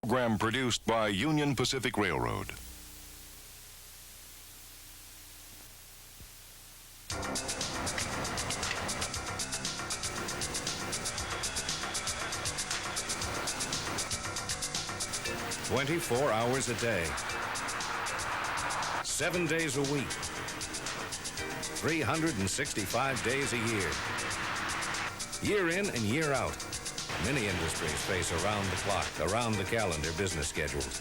program produced by Union Pacific Railroad. "24 hours a day, 7 days a week, 365 days a year. Year in and year out, many industries face around-the-clock, around-the-calendar business schedules.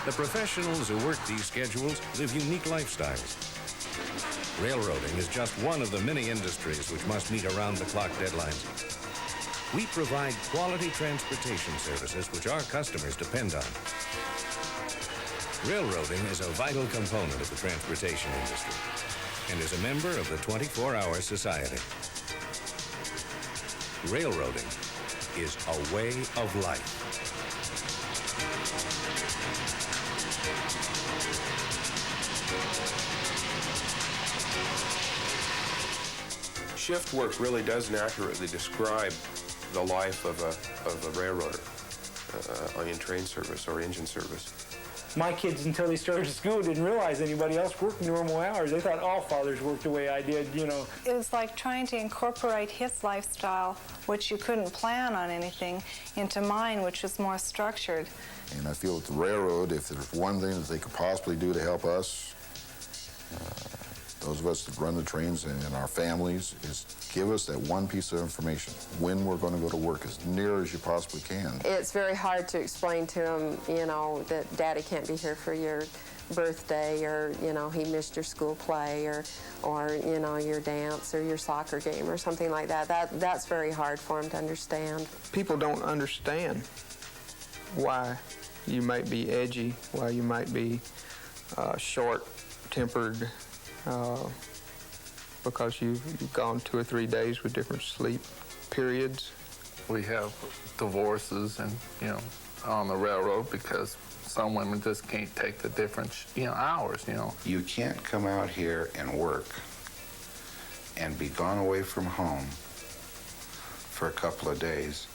The professionals who work these schedules live unique lifestyles. Railroading is just one of the many industries which must meet around-the-clock deadlines. We provide quality transportation services which our customers depend on. Railroading is a vital component of the transportation industry and is a member of the 24-Hour Society. Railroading is a way of life. Shift work really doesn't accurately describe the life of a railroader in train service or engine service. My kids, until they started school, didn't realize anybody else worked normal hours. They thought all fathers worked the way I did, you know. It was like trying to incorporate his lifestyle, which you couldn't plan on anything, into mine, which was more structured. And I feel that the railroad, if there's one thing that they could possibly do to help us, those of us that run the trains and our families, is give us that one piece of information, when we're going to go to work, as near as you possibly can. It's very hard to explain to them, you know, that Daddy can't be here for your birthday, or, you know, he missed your school play, or you know, your dance or your soccer game or something like that. That's very hard for them to understand. People don't understand why you might be edgy, why you might be short-tempered, because you've gone 2 or 3 days with different sleep periods. We have divorces and, you know, on the railroad because some women just can't take the different, you know, hours, you know. You can't come out here and work and be gone away from home for a couple of days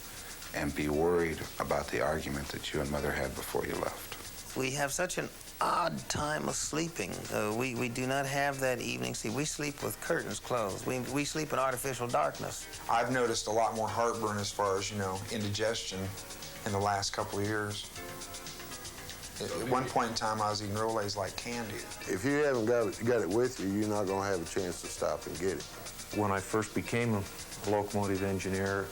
and be worried about the argument that you and Mother had before you left. We have such an odd time of sleeping. We do not have that evening sleep. We sleep with curtains closed. We sleep in artificial darkness. I've noticed a lot more heartburn as far as, you know, indigestion in the last couple of years. At one point in time, I was eating Rolaids like candy. If you haven't got it with you, you're not going to have a chance to stop and get it. When I first became a locomotive engineer,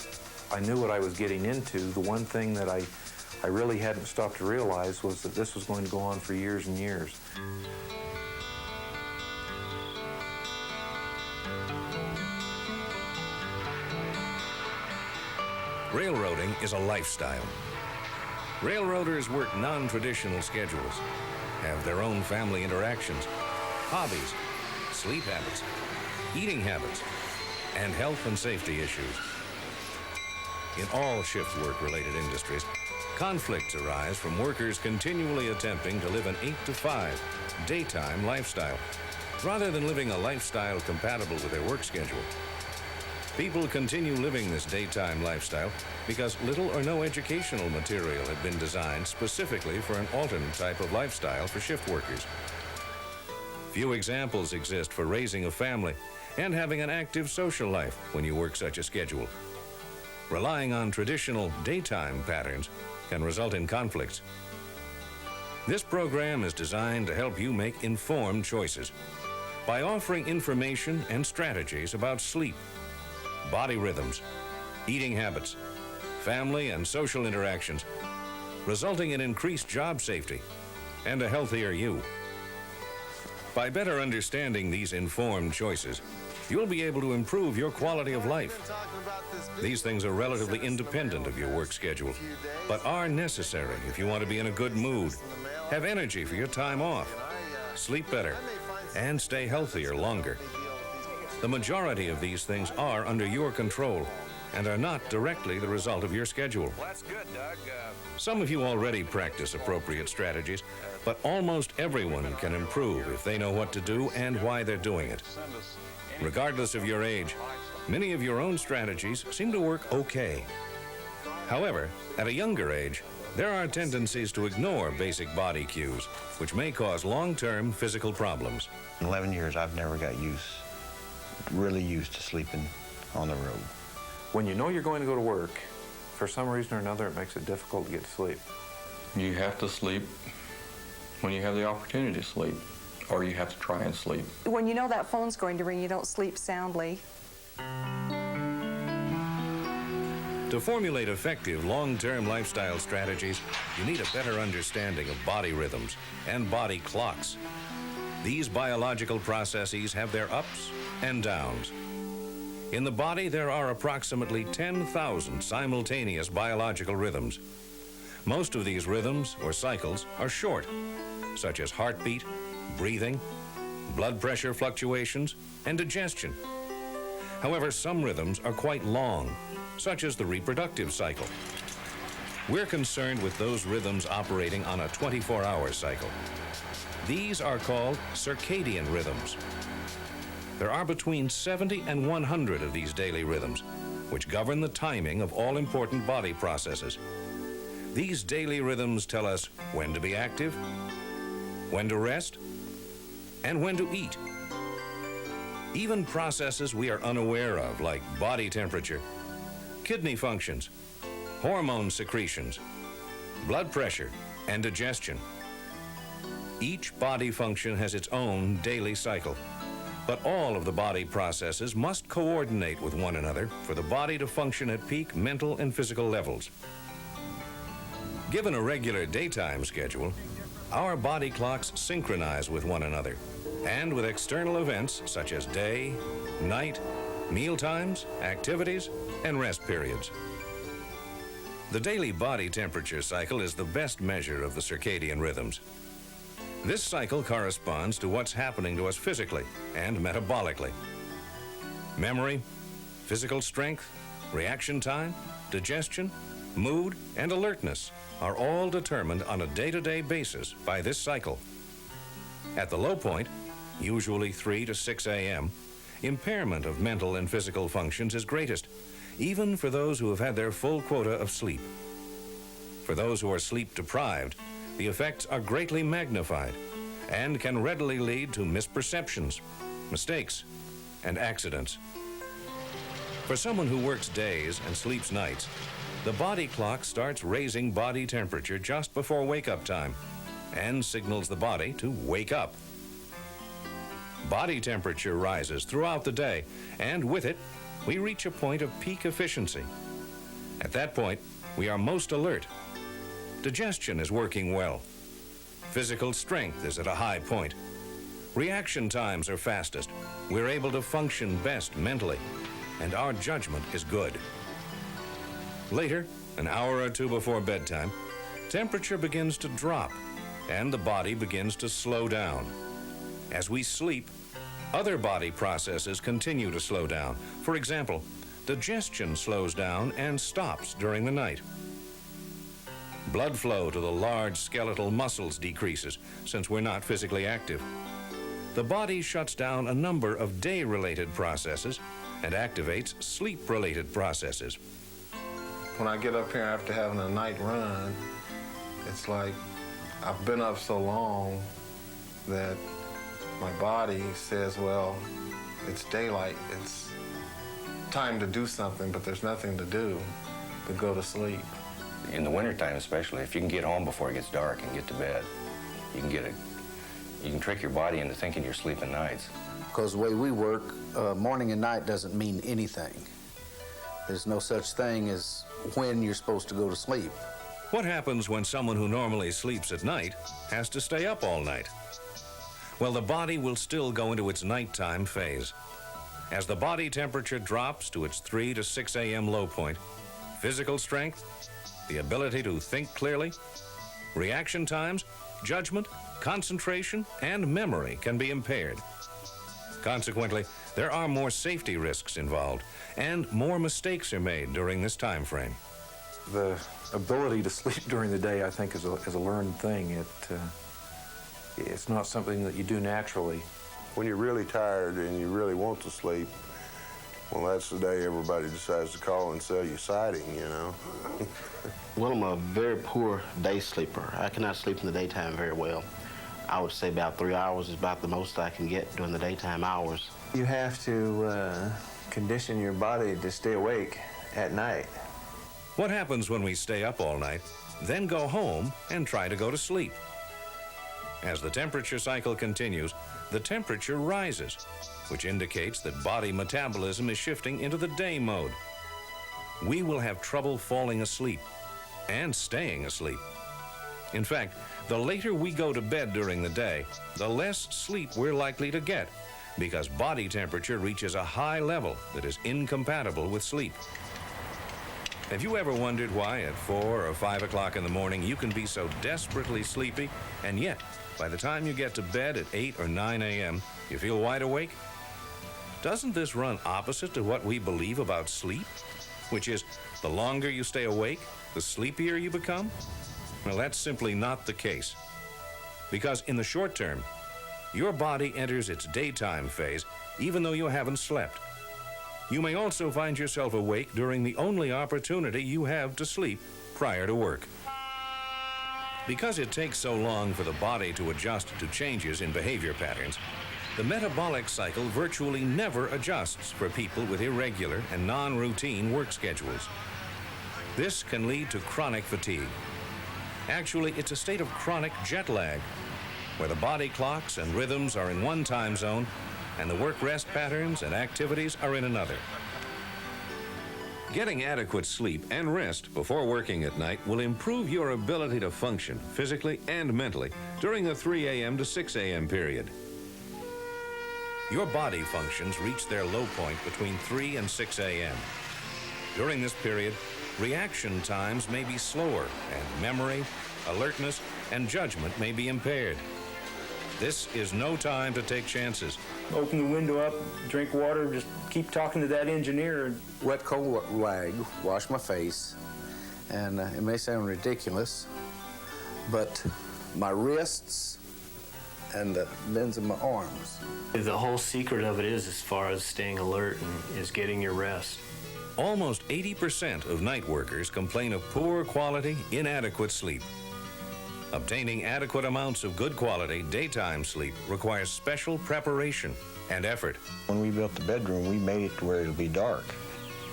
I knew what I was getting into. The one thing that I really hadn't stopped to realize was that this was going to go on for years and years. Railroading is a lifestyle. Railroaders work non-traditional schedules, have their own family interactions, hobbies, sleep habits, eating habits, and health and safety issues. In all shift work-related industries, conflicts arise from workers continually attempting to live an 8-to-5 daytime lifestyle, rather than living a lifestyle compatible with their work schedule. People continue living this daytime lifestyle because little or no educational material had been designed specifically for an alternate type of lifestyle for shift workers. Few examples exist for raising a family and having an active social life when you work such a schedule. Relying on traditional daytime patterns can result in conflicts. This program is designed to help you make informed choices by offering information and strategies about sleep, body rhythms, eating habits, family and social interactions, resulting in increased job safety and a healthier you. By better understanding these informed choices, you'll be able to improve your quality of life. These things are relatively independent of your work schedule, but are necessary if you want to be in a good mood, have energy for your time off, sleep better, and stay healthier longer. The majority of these things are under your control and are not directly the result of your schedule. Well, that's good, Doug. Some of you already practice appropriate strategies, but almost everyone can improve if they know what to do and why they're doing it. Regardless of your age, many of your own strategies seem to work okay. However, at a younger age, There are tendencies to ignore basic body cues, which may cause long-term physical problems. In 11 years, I've never got really used to sleeping on the road. When you know you're going to go to work, for some reason or another, it makes it difficult to get to sleep. You have to sleep when you have the opportunity to sleep, or you have to try and sleep. When you know that phone's going to ring, you don't sleep soundly. To formulate effective long-term lifestyle strategies, you need a better understanding of body rhythms and body clocks. These biological processes have their ups and downs. In the body, there are approximately 10,000 simultaneous biological rhythms. Most of these rhythms, or cycles, are short, such as heartbeat, breathing, blood pressure fluctuations, and digestion. However, some rhythms are quite long, such as the reproductive cycle. We're concerned with those rhythms operating on a 24-hour cycle. These are called circadian rhythms. There are between 70 and 100 of these daily rhythms, which govern the timing of all important body processes. These daily rhythms tell us when to be active, when to rest, and when to eat. Even processes we are unaware of, like body temperature, kidney functions, hormone secretions, blood pressure, and digestion. Each body function has its own daily cycle, but all of the body processes must coordinate with one another for the body to function at peak mental and physical levels. Given a regular daytime schedule, our body clocks synchronize with one another and with external events such as day, night, meal times, activities, and rest periods. The daily body temperature cycle is the best measure of the circadian rhythms. This cycle corresponds to what's happening to us physically and metabolically. Memory, physical strength, reaction time, digestion, mood, and alertness are all determined on a day-to-day basis by this cycle. At the low point, usually 3 to 6 a.m., impairment of mental and physical functions is greatest, even for those who have had their full quota of sleep. For those who are sleep deprived, the effects are greatly magnified and can readily lead to misperceptions, mistakes, and accidents. For someone who works days and sleeps nights, the body clock starts raising body temperature just before wake-up time and signals the body to wake up. Body temperature rises throughout the day, and with it, we reach a point of peak efficiency. At that point, we are most alert. Digestion is working well. Physical strength is at a high point. Reaction times are fastest. We're able to function best mentally, and our judgment is good. Later, an hour or two before bedtime, temperature begins to drop, and the body begins to slow down. As we sleep, other body processes continue to slow down. For example, digestion slows down and stops during the night. Blood flow to the large skeletal muscles decreases since we're not physically active. The body shuts down a number of day-related processes and activates sleep-related processes. When I get up here after having a night run, it's like I've been up so long that my body says, well, it's daylight, it's time to do something, but there's nothing to do but go to sleep. In the wintertime especially, if you can get home before it gets dark and get to bed, you can trick your body into thinking you're sleeping nights. Because the way we work, morning and night doesn't mean anything. There's no such thing as when you're supposed to go to sleep. What happens when someone who normally sleeps at night has to stay up all night? Well, the body will still go into its nighttime phase. As the body temperature drops to its 3 to 6 a.m. low point, physical strength, the ability to think clearly, reaction times, judgment, concentration, and memory can be impaired. Consequently, there are more safety risks involved, and more mistakes are made during this time frame. The ability to sleep during the day, I think, is a learned thing. It's not something that you do naturally. When you're really tired and you really want to sleep, Well, that's the day everybody decides to call and sell you siding, you know. Well, I'm a very poor day sleeper. I cannot sleep in the daytime very well. I would say about 3 hours is about the most I can get during the daytime hours. You have to condition your body to stay awake at night. What happens when we stay up all night, then go home and try to go to sleep? As the temperature cycle continues, the temperature rises, which indicates that body metabolism is shifting into the day mode. We will have trouble falling asleep and staying asleep. In fact, the later we go to bed during the day, the less sleep we're likely to get, because body temperature reaches a high level that is incompatible with sleep. Have you ever wondered why at 4 or 5 o'clock in the morning you can be so desperately sleepy, and yet by the time you get to bed at 8 or 9 a.m., you feel wide awake? Doesn't this run opposite to what we believe about sleep? Which is, the longer you stay awake, the sleepier you become? Well, that's simply not the case. Because in the short term, your body enters its daytime phase even though you haven't slept. You may also find yourself awake during the only opportunity you have to sleep prior to work. Because it takes so long for the body to adjust to changes in behavior patterns, the metabolic cycle virtually never adjusts for people with irregular and non-routine work schedules. This can lead to chronic fatigue. Actually, it's a state of chronic jet lag, where the body clocks and rhythms are in one time zone and the work-rest patterns and activities are in another. Getting adequate sleep and rest before working at night will improve your ability to function physically and mentally during the 3 a.m. to 6 a.m. period. Your body functions reach their low point between 3 and 6 a.m. During this period, reaction times may be slower, and memory, alertness, and judgment may be impaired. This is no time to take chances. Open the window up, drink water, just keep talking to that engineer. Wet cold rag, wash my face, and it may sound ridiculous, but my wrists and the bends of my arms. The whole secret of it is, as far as staying alert, and is getting your rest. Almost 80% of night workers complain of poor quality, inadequate sleep. Obtaining adequate amounts of good quality daytime sleep requires special preparation and effort. When we built the bedroom, we made it to where it'll be dark.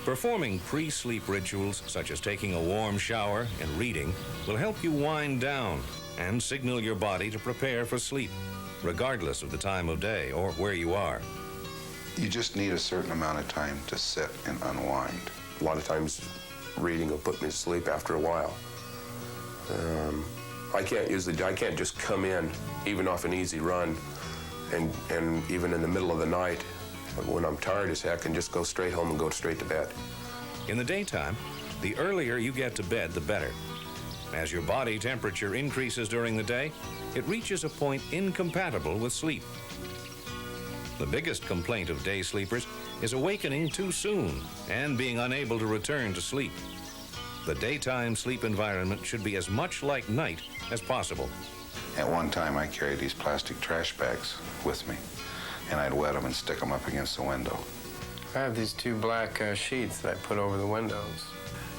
Performing pre-sleep rituals such as taking a warm shower and reading will help you wind down and signal your body to prepare for sleep, regardless of the time of day or where you are. You just need a certain amount of time to sit and unwind. A lot of times reading will put me to sleep after a while. I can't just come in, even off an easy run, and even in the middle of the night, when I'm tired as heck, and just go straight home and go straight to bed. In the daytime, the earlier you get to bed, the better. As your body temperature increases during the day, it reaches a point incompatible with sleep. The biggest complaint of day sleepers is awakening too soon and being unable to return to sleep. The daytime sleep environment should be as much like night as possible. At one time, I carried these plastic trash bags with me, and I'd wet them and stick them up against the window. I have these 2 black sheets that I put over the windows.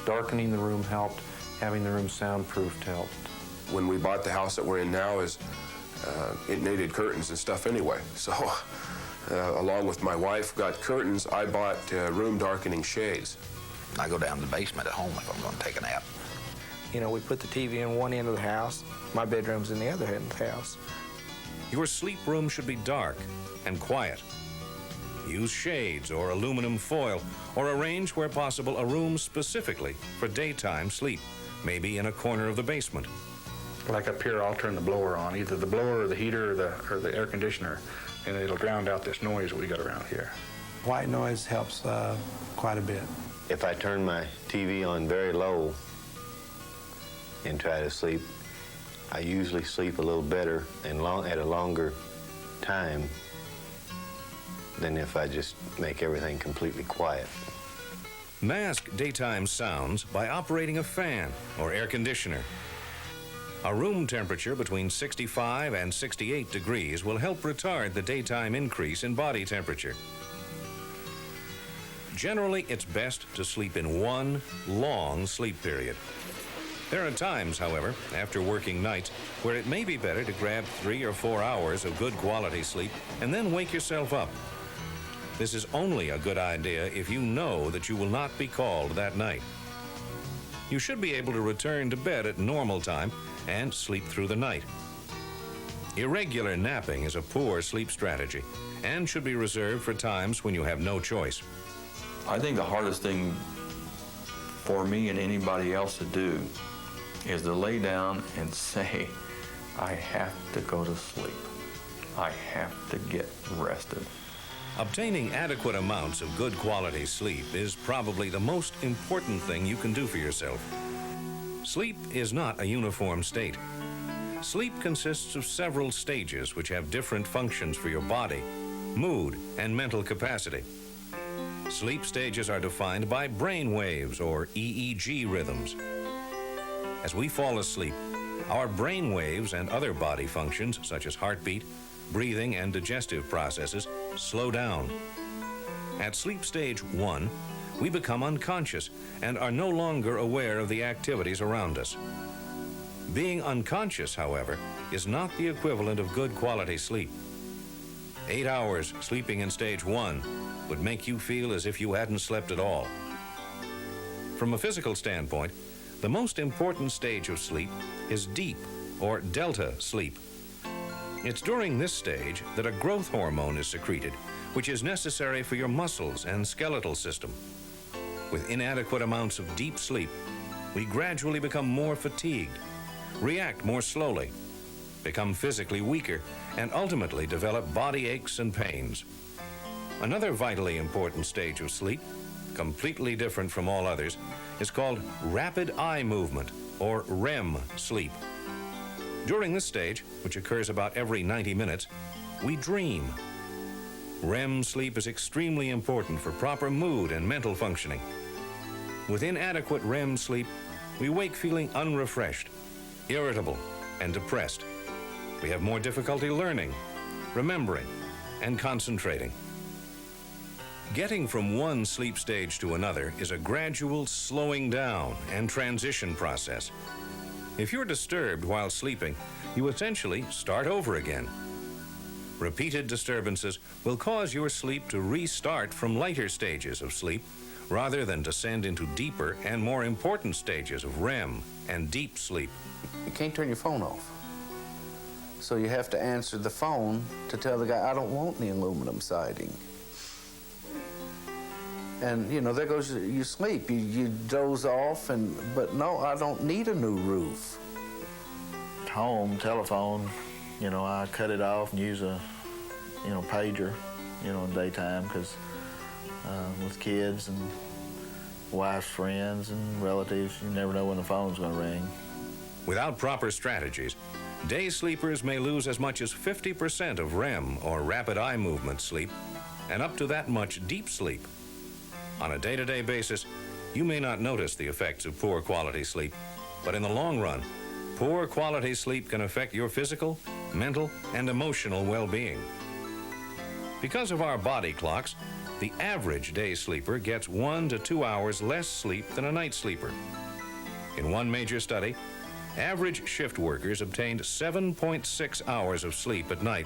Darkening the room helped. Having the room soundproofed helped. When we bought the house that we're in now, it needed curtains and stuff anyway. So, along with my wife, got curtains. I bought room darkening shades. I go down to the basement at home if I'm going to take a nap. You know, we put the TV in one end of the house. My bedroom's in the other end of the house. Your sleep room should be dark and quiet. Use shades or aluminum foil, or arrange where possible a room specifically for daytime sleep, maybe in a corner of the basement. Like up here, I'll turn the blower on, either the blower or the heater or the air conditioner, and it'll drown out this noise that we got around here. White noise helps quite a bit. If I turn my TV on very low and try to sleep, I usually sleep a little better and at a longer time than if I just make everything completely quiet. Mask daytime sounds by operating a fan or air conditioner. A room temperature between 65 and 68 degrees will help retard the daytime increase in body temperature. Generally, it's best to sleep in one long sleep period. There are times, however, after working nights, where it may be better to grab 3 or 4 hours of good quality sleep and then wake yourself up. This is only a good idea if you know that you will not be called that night. You should be able to return to bed at normal time and sleep through the night. Irregular napping is a poor sleep strategy and should be reserved for times when you have no choice. I think the hardest thing for me and anybody else to do is to lay down and say, I have to go to sleep. I have to get rested. Obtaining adequate amounts of good quality sleep is probably the most important thing you can do for yourself. Sleep is not a uniform state. Sleep consists of several stages which have different functions for your body, mood, and mental capacity. Sleep stages are defined by brain waves or EEG rhythms. As we fall asleep, our brain waves and other body functions such as heartbeat, breathing, and digestive processes slow down. At sleep stage 1, we become unconscious and are no longer aware of the activities around us. Being unconscious, however, is not the equivalent of good quality sleep. 8 hours sleeping in stage 1 would make you feel as if you hadn't slept at all. From a physical standpoint, the most important stage of sleep is deep or delta sleep. It's during this stage that a growth hormone is secreted, which is necessary for your muscles and skeletal system. With inadequate amounts of deep sleep, we gradually become more fatigued, react more slowly, become physically weaker, and ultimately develop body aches and pains. Another vitally important stage of sleep, completely different from all others, is called rapid eye movement, or REM sleep. During this stage, which occurs about every 90 minutes, we dream. REM sleep is extremely important for proper mood and mental functioning. With inadequate REM sleep, we wake feeling unrefreshed, irritable, and depressed. We have more difficulty learning, remembering, and concentrating. Getting from one sleep stage to another is a gradual slowing down and transition process. If you're disturbed while sleeping, you essentially start over again. Repeated disturbances will cause your sleep to restart from lighter stages of sleep rather than descend into deeper and more important stages of REM and deep sleep. You can't turn your phone off. So you have to answer the phone to tell the guy, I don't want the aluminum siding. And, you know, there goes your sleep. You doze off, but no, I don't need a new roof. Home, telephone, you know, I cut it off and use a, pager, in daytime, because with kids and wife's friends and relatives, you never know when the phone's going to ring. Without proper strategies, day sleepers may lose as much as 50% of REM, or rapid eye movement sleep, and up to that much deep sleep. On a day-to-day basis, you may not notice the effects of poor quality sleep, but in the long run, poor quality sleep can affect your physical, mental, and emotional well-being. Because of our body clocks, the average day sleeper gets 1 to 2 hours less sleep than a night sleeper. In one major study, average shift workers obtained 7.6 hours of sleep at night,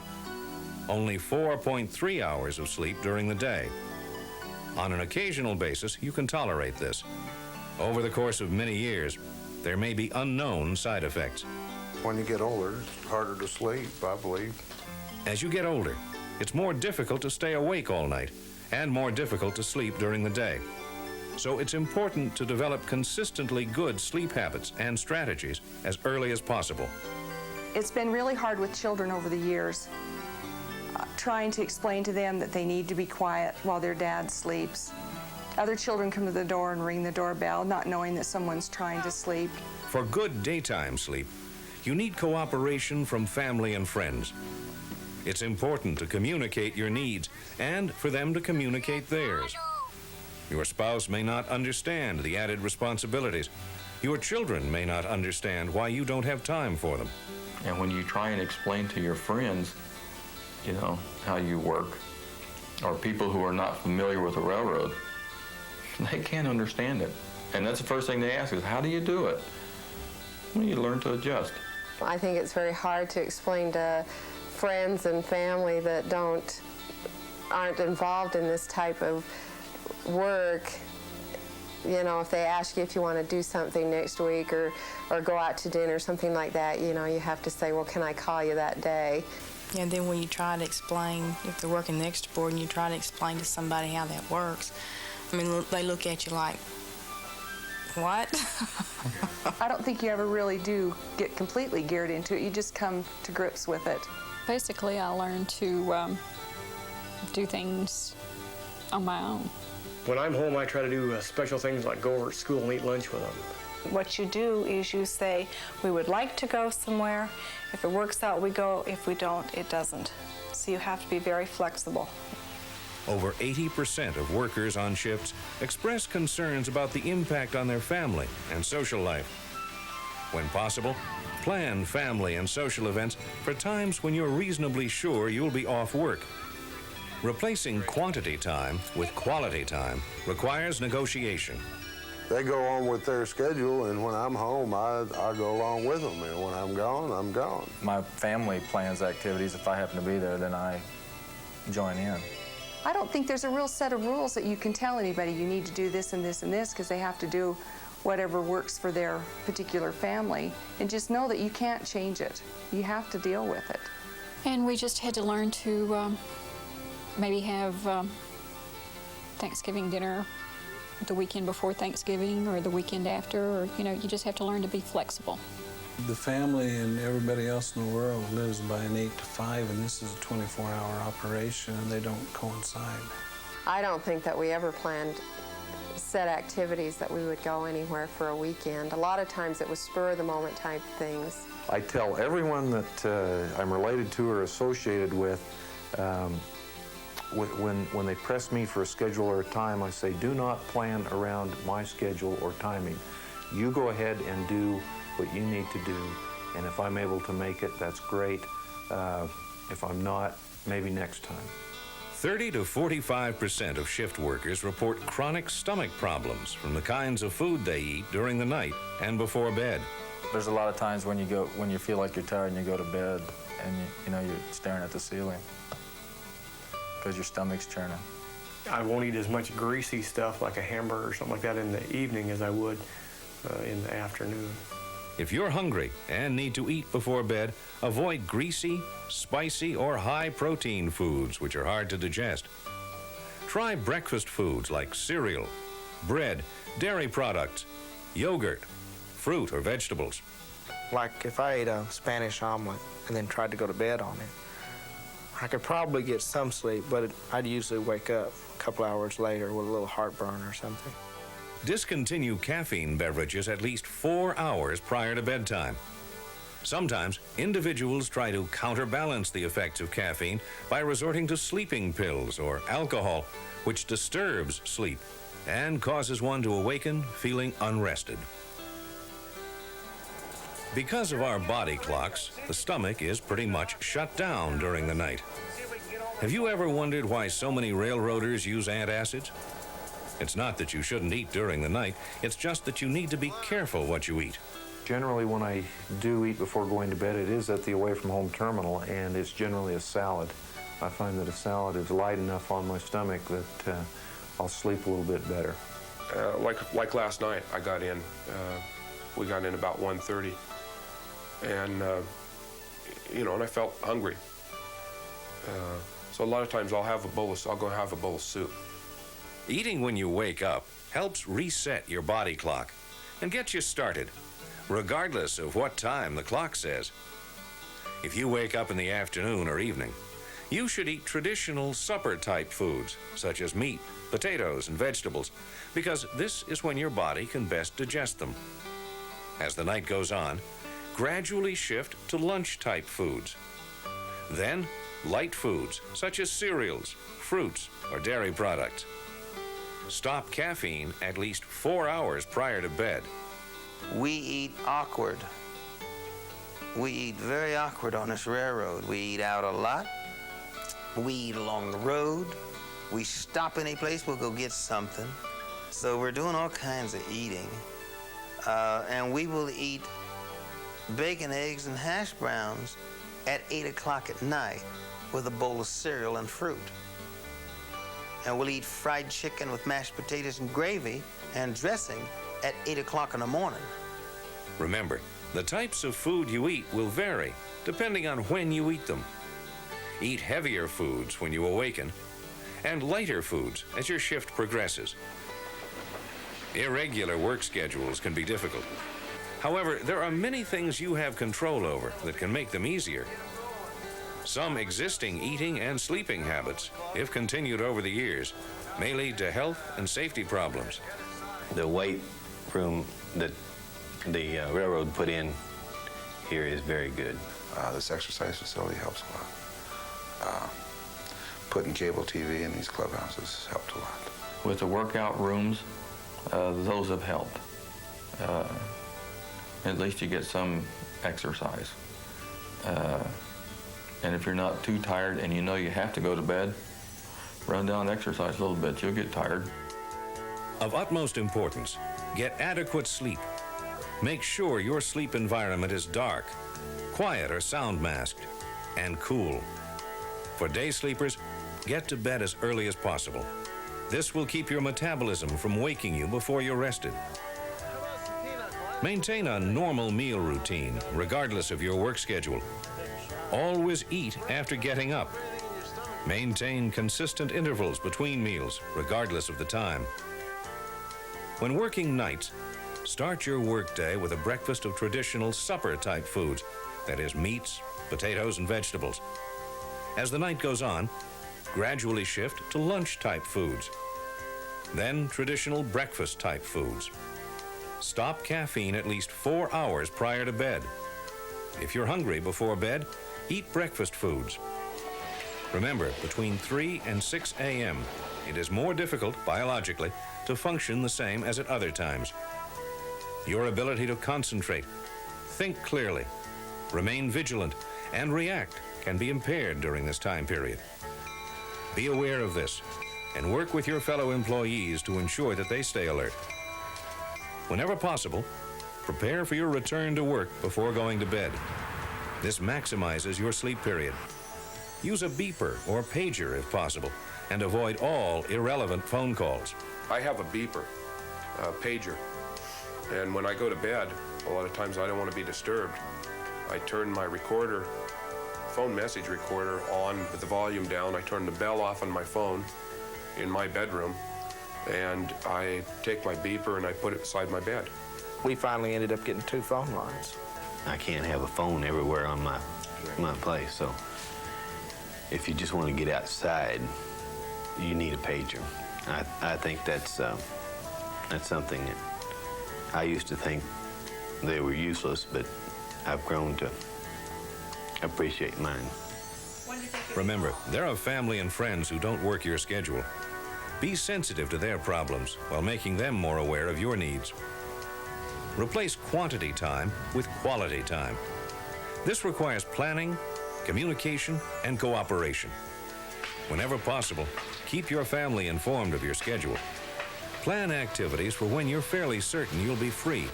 only 4.3 hours of sleep during the day. On an occasional basis, you can tolerate this. Over the course of many years, there may be unknown side effects. When you get older, it's harder to sleep, I believe. As you get older, it's more difficult to stay awake all night and more difficult to sleep during the day. So it's important to develop consistently good sleep habits and strategies as early as possible. It's been really hard with children over the years, trying to explain to them that they need to be quiet while their dad sleeps. Other children come to the door and ring the doorbell, not knowing that someone's trying to sleep. For good daytime sleep, you need cooperation from family and friends. It's important to communicate your needs and for them to communicate theirs. Your spouse may not understand the added responsibilities. Your children may not understand why you don't have time for them. And when you try and explain to your friends, how you work, or people who are not familiar with the railroad, they can't understand it. And that's the first thing they ask is, how do you do it? Well, you learn to adjust. I think it's very hard to explain to friends and family that aren't involved in this type of work. You know, if they ask you if you want to do something next week or go out to dinner, something like that, you know, you have to say, well, can I call you that day? And then when you try to explain, if they're working next to board and you try to explain to somebody how that works, I mean, they look at you like, what? I don't think you ever really do get completely geared into it. You just come to grips with it. Basically, I learned to do things on my own. When I'm home, I try to do special things like go over to school and eat lunch with them. What you do is you say, we would like to go somewhere. If it works out, we go. If we don't, it doesn't. So you have to be very flexible. Over 80% of workers on shifts express concerns about the impact on their family and social life. When possible, plan family and social events for times when you're reasonably sure you'll be off work. Replacing quantity time with quality time requires negotiation. They go on with their schedule, and when I'm home, I go along with them, and when I'm gone, I'm gone. My family plans activities. If I happen to be there, then I join in. I don't think there's a real set of rules that you can tell anybody you need to do this and this and this, because they have to do whatever works for their particular family. And just know that you can't change it. You have to deal with it. And we just had to learn to maybe have Thanksgiving dinner the weekend before Thanksgiving or the weekend after, or, you know, you just have to learn to be flexible. The family and everybody else in the world lives by an 8 to 5, and this is a 24-hour operation, and they don't coincide. I don't think that we ever planned set activities that we would go anywhere for a weekend. A lot of times it was spur-of-the-moment type things. I tell everyone that I'm related to or associated with, when they press me for a schedule or a time, I say, do not plan around my schedule or timing. You go ahead and do what you need to do, and if I'm able to make it, that's great. If I'm not, maybe next time. 30 to 45% of shift workers report chronic stomach problems from the kinds of food they eat during the night and before bed. There's a lot of times when you feel like you're tired and you go to bed and you know you're staring at the ceiling because your stomach's churning. I won't eat as much greasy stuff like a hamburger or something like that in the evening as I would in the afternoon. If you're hungry and need to eat before bed, avoid greasy, spicy, or high-protein foods, which are hard to digest. Try breakfast foods like cereal, bread, dairy products, yogurt, fruit or vegetables. Like if I ate a Spanish omelet and then tried to go to bed on it, I could probably get some sleep, but I'd usually wake up a couple hours later with a little heartburn or something. Discontinue caffeine beverages at least 4 hours prior to bedtime. Sometimes, individuals try to counterbalance the effects of caffeine by resorting to sleeping pills or alcohol, which disturbs sleep and causes one to awaken feeling unrested. Because of our body clocks, the stomach is pretty much shut down during the night. Have you ever wondered why so many railroaders use antacids? It's not that you shouldn't eat during the night, it's just that you need to be careful what you eat. Generally, when I do eat before going to bed, it is at the away-from-home terminal, and it's generally a salad. I find that a salad is light enough on my stomach that I'll sleep a little bit better. Like last night, I got in. We got in about 1:30, and and I felt hungry. So a lot of times I'll go have a bowl of soup. Eating when you wake up helps reset your body clock and get you started, regardless of what time the clock says. If you wake up in the afternoon or evening, you should eat traditional supper-type foods, such as meat, potatoes, and vegetables, because this is when your body can best digest them. As the night goes on, gradually shift to lunch-type foods. Then, light foods, such as cereals, fruits, or dairy products. Stop caffeine at least 4 hours prior to bed. We eat awkward. We eat very awkward on this railroad. We eat out a lot. We eat along the road. We stop any place, we'll go get something. So we're doing all kinds of eating. And we will eat bacon, eggs, and hash browns at 8 o'clock at night with a bowl of cereal and fruit. And we'll eat fried chicken with mashed potatoes and gravy and dressing at 8 o'clock in the morning. Remember, the types of food you eat will vary depending on when you eat them. Eat heavier foods when you awaken and lighter foods as your shift progresses. Irregular work schedules can be difficult. However, there are many things you have control over that can make them easier. Some existing eating and sleeping habits, if continued over the years, may lead to health and safety problems. The weight room that the railroad put in here is very good. This exercise facility helps a lot. Putting cable TV in these clubhouses helped a lot. With the workout rooms, those have helped. At least you get some exercise. And if you're not too tired and you know you have to go to bed, run down and exercise a little bit. You'll get tired. Of utmost importance, get adequate sleep. Make sure your sleep environment is dark, quiet or sound masked, and cool. For day sleepers, get to bed as early as possible. This will keep your metabolism from waking you before you're rested. Maintain a normal meal routine, regardless of your work schedule. Always eat after getting up. Maintain consistent intervals between meals, regardless of the time. When working nights, start your workday with a breakfast of traditional supper-type foods, that is, meats, potatoes, and vegetables. As the night goes on, gradually shift to lunch-type foods. Then traditional breakfast-type foods. Stop caffeine at least 4 hours prior to bed. If you're hungry before bed, eat breakfast foods. Remember, between 3 and 6 a.m., it is more difficult, biologically, to function the same as at other times. Your ability to concentrate, think clearly, remain vigilant, and react can be impaired during this time period. Be aware of this and work with your fellow employees to ensure that they stay alert. Whenever possible, prepare for your return to work before going to bed. This maximizes your sleep period. Use a beeper or pager if possible, and avoid all irrelevant phone calls. I have a beeper, a pager, and when I go to bed, a lot of times I don't want to be disturbed. I turn my recorder, phone message recorder, on with the volume down. I turn the bell off on my phone in my bedroom, and I take my beeper and I put it beside my bed. We finally ended up getting 2 phone lines. I can't have a phone everywhere on my place, so if you just want to get outside, you need a pager. I think that's something that I used to think they were useless, but I've grown to appreciate mine. Remember, there are family and friends who don't work your schedule. Be sensitive to their problems while making them more aware of your needs. Replace quantity time with quality time. This requires planning, communication, and cooperation. Whenever possible, keep your family informed of your schedule. Plan activities for when you're fairly certain you'll be free.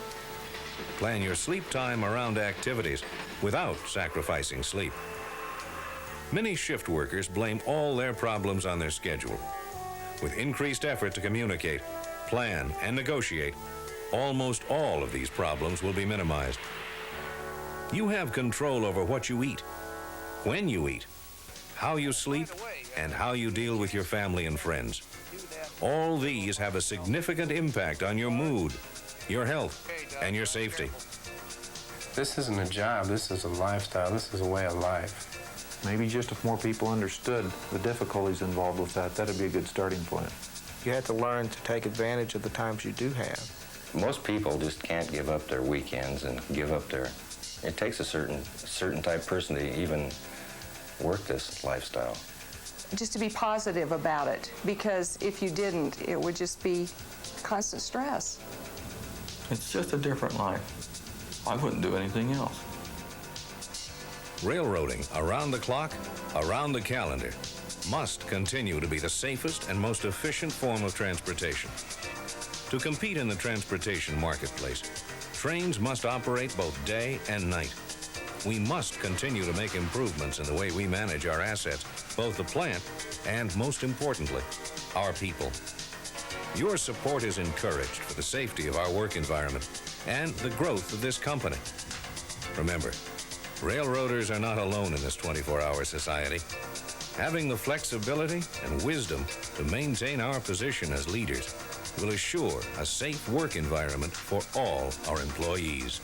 Plan your sleep time around activities without sacrificing sleep. Many shift workers blame all their problems on their schedule. With increased effort to communicate, plan, and negotiate, almost all of these problems will be minimized. You have control over what you eat, when you eat, how you sleep, and how you deal with your family and friends. All these have a significant impact on your mood, your health, and your safety. This isn't a job, this is a lifestyle, this is a way of life. Maybe just if more people understood the difficulties involved with that, that'd be a good starting point. You have to learn to take advantage of the times you do have. Most people just can't give up their weekends and give up their... It takes a certain type of person to even work this lifestyle. Just to be positive about it, because if you didn't, it would just be constant stress. It's just a different life. I wouldn't do anything else. Railroading around the clock, around the calendar, must continue to be the safest and most efficient form of transportation. To compete in the transportation marketplace, trains must operate both day and night. We must continue to make improvements in the way we manage our assets, both the plant and, most importantly, our people. Your support is encouraged for the safety of our work environment and the growth of this company. Remember, railroaders are not alone in this 24-hour society. Having the flexibility and wisdom to maintain our position as leaders will assure a safe work environment for all our employees.